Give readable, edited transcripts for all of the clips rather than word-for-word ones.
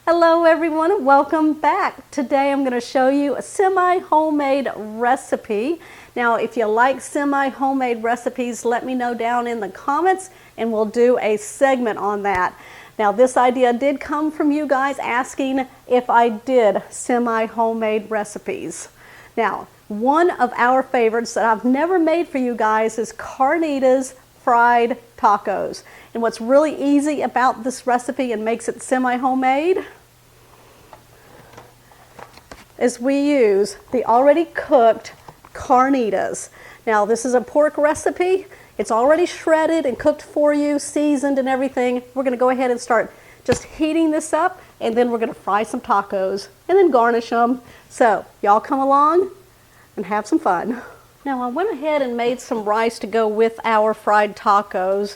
Hello everyone and welcome back. Today I'm going to show you a semi-homemade recipe. Now if you like semi-homemade recipes, let me know down in the comments and we'll do a segment on that. Now this idea did come from you guys asking if I did semi-homemade recipes. Now one of our favorites that I've never made for you guys is Carnitas fried tacos. And what's really easy about this recipe and makes it semi-homemade is we use the already cooked carnitas. Now this is a pork recipe. It's already shredded and cooked for you, seasoned and everything. We're going to go ahead and start just heating this up, and then we're going to fry some tacos and then garnish them. So y'all come along and have some fun. Now I went ahead and made some rice to go with our fried tacos.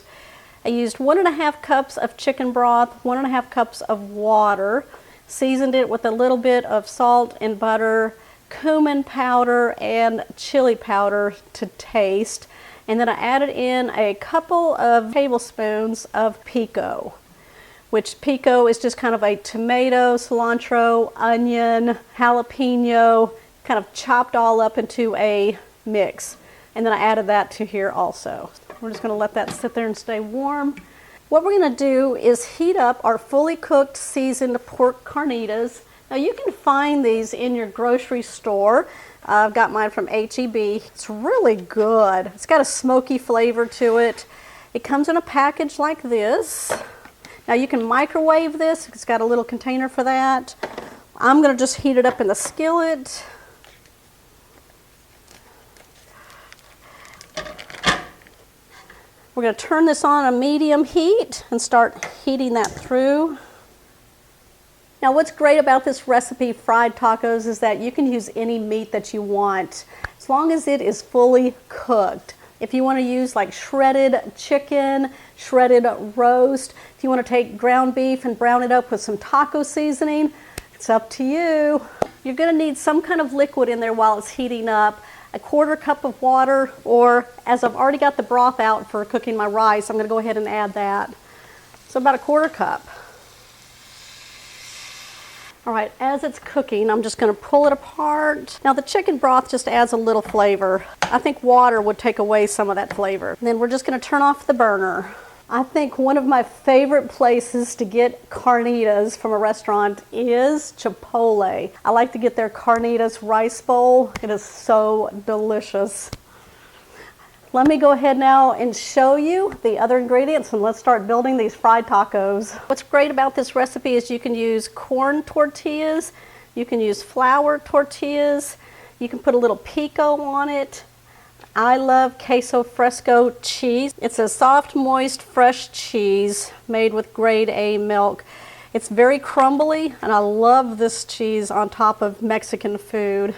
I used 1.5 cups of chicken broth, 1.5 cups of water, seasoned it with a little bit of salt and butter, cumin powder and chili powder to taste. And then I added in a couple of tablespoons of pico, which pico is just kind of a tomato, cilantro, onion, jalapeno, kind of chopped all up into a mix. And then I added that to here also. We're just going to let that sit there and stay warm. What we're going to do is heat up our fully cooked seasoned pork carnitas. Now you can find these in your grocery store. I've got mine from H-E-B. It's really good. It's got a smoky flavor to it. It comes in a package like this. Now you can microwave this. It's got a little container for that. I'm going to just heat it up in the skillet. We're going to turn this on a medium heat and start heating that through. Now what's great about this recipe, fried tacos, is that you can use any meat that you want as long as it is fully cooked. If you want to use like shredded chicken, shredded roast, if you want to take ground beef and brown it up with some taco seasoning, it's up to you. You're going to need some kind of liquid in there while it's heating up. A 1/4 cup of water, or as I've already got the broth out for cooking my rice, I'm going to go ahead and add that. So about a 1/4 cup. All right, as it's cooking, I'm just going to pull it apart. Now the chicken broth just adds a little flavor. I think water would take away some of that flavor. And then we're just going to turn off the burner. I think one of my favorite places to get carnitas from a restaurant is Chipotle. I like to get their carnitas rice bowl. It is so delicious. Let me go ahead now and show you the other ingredients, and let's start building these fried tacos. What's great about this recipe is you can use corn tortillas, you can use flour tortillas, you can put a little pico on it. I love queso fresco cheese. It's a soft, moist, fresh cheese made with grade A milk. It's very crumbly, and I love this cheese on top of Mexican food.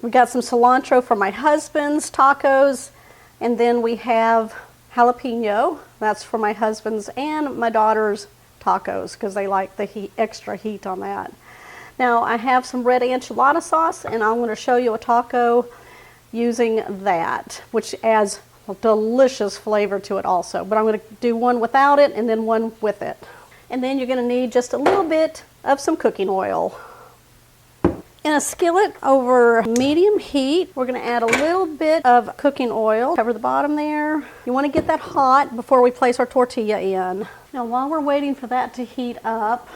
We got some cilantro for my husband's tacos, and then we have jalapeno. That's for my husband's and my daughter's tacos because they like the heat, extra heat on that. Now I have some red enchilada sauce, and I'm going to show you a taco using that, which adds a delicious flavor to it also. But I'm going to do one without it and then one with it. And then you're going to need just a little bit of some cooking oil. In a skillet over medium heat, we're going to add a little bit of cooking oil. Cover the bottom there. You want to get that hot before we place our tortilla in. Now while we're waiting for that to heat up,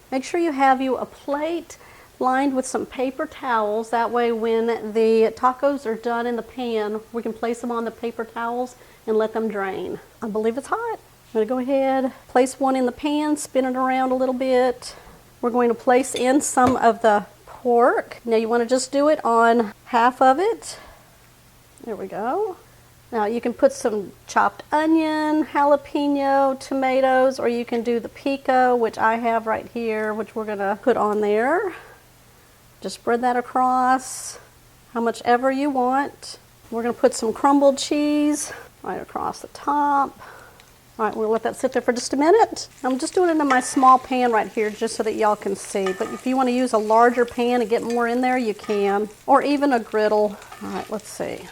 make sure you have you a plate lined with some paper towels. That way when the tacos are done in the pan, we can place them on the paper towels and let them drain. I believe it's hot. I'm going to go ahead, place one in the pan, spin it around a little bit. We're going to place in some of the pork. Now you want to just do it on half of it. There we go. Now you can put some chopped onion, jalapeno, tomatoes, or you can do the pico, which I have right here, which we're going to put on there. Just spread that across how much ever you want. We're going to put some crumbled cheese right across the top. All right, we'll let that sit there for just a minute. I'm just doing it in my small pan right here just so that y'all can see. But if you want to use a larger pan and get more in there, you can. Or even a griddle. All right, let's see.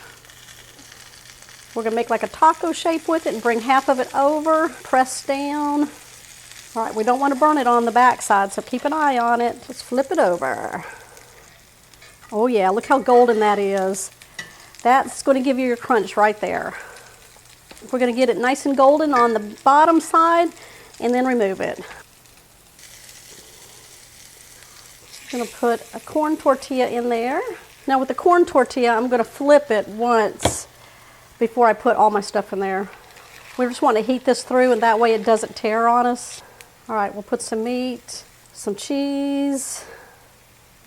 We're going to make like a taco shape with it and bring half of it over, press down. All right, we don't want to burn it on the back side, so keep an eye on it. Just flip it over. Oh yeah, look how golden that is. That's going to give you your crunch right there. We're going to get it nice and golden on the bottom side and then remove it. I'm going to put a corn tortilla in there. Now with the corn tortilla, I'm going to flip it once before I put all my stuff in there. We just want to heat this through, and that way it doesn't tear on us. All right, we'll put some meat, some cheese,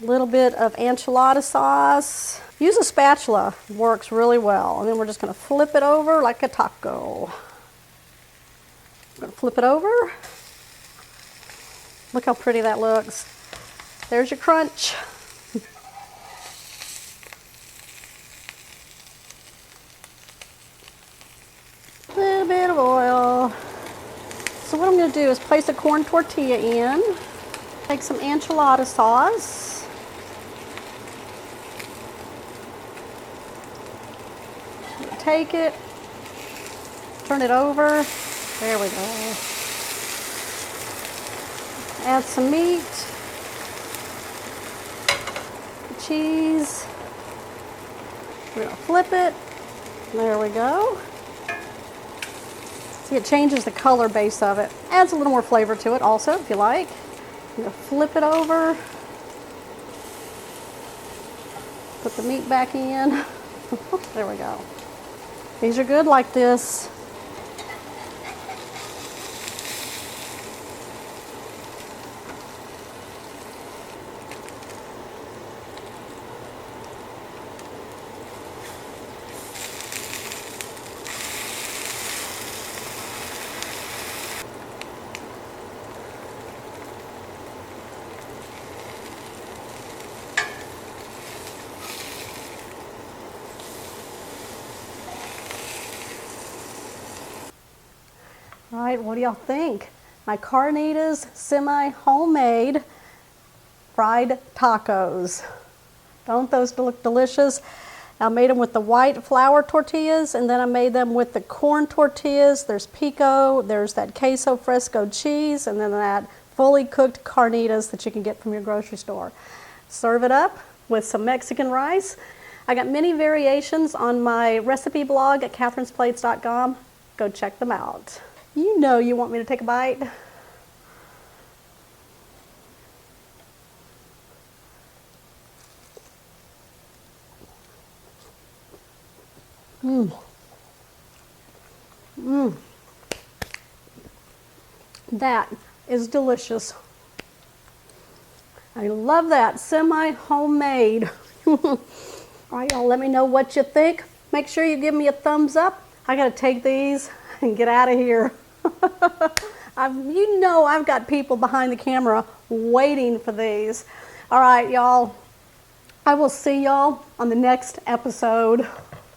a little bit of enchilada sauce. Use a spatula, works really well. And then we're just going to flip it over like a taco. I'm going to flip it over. Look how pretty that looks. There's your crunch. A little bit of oil. So what I'm going to do is place a corn tortilla in, take some enchilada sauce, take it, turn it over, there we go. Add some meat, cheese, we're going to flip it, there we go. See, it changes the color base of it. Adds a little more flavor to it also, if you like. I'm going to flip it over. Put the meat back in. There we go. These are good like this. All right, what do y'all think? My Carnitas semi-homemade fried tacos. Don't those look delicious? I made them with the white flour tortillas, and then I made them with the corn tortillas. There's pico, there's that queso fresco cheese, and then that fully cooked carnitas that you can get from your grocery store. Serve it up with some Mexican rice. I got many variations on my recipe blog at catherinesplates.com. Go check them out. You know you want me to take a bite. That is delicious. I love that semi-homemade. All right, y'all, let me know what you think. Make sure you give me a thumbs up. I gotta take these and get out of here. You know I've got people behind the camera waiting for these. All right, y'all. I will see y'all on the next episode.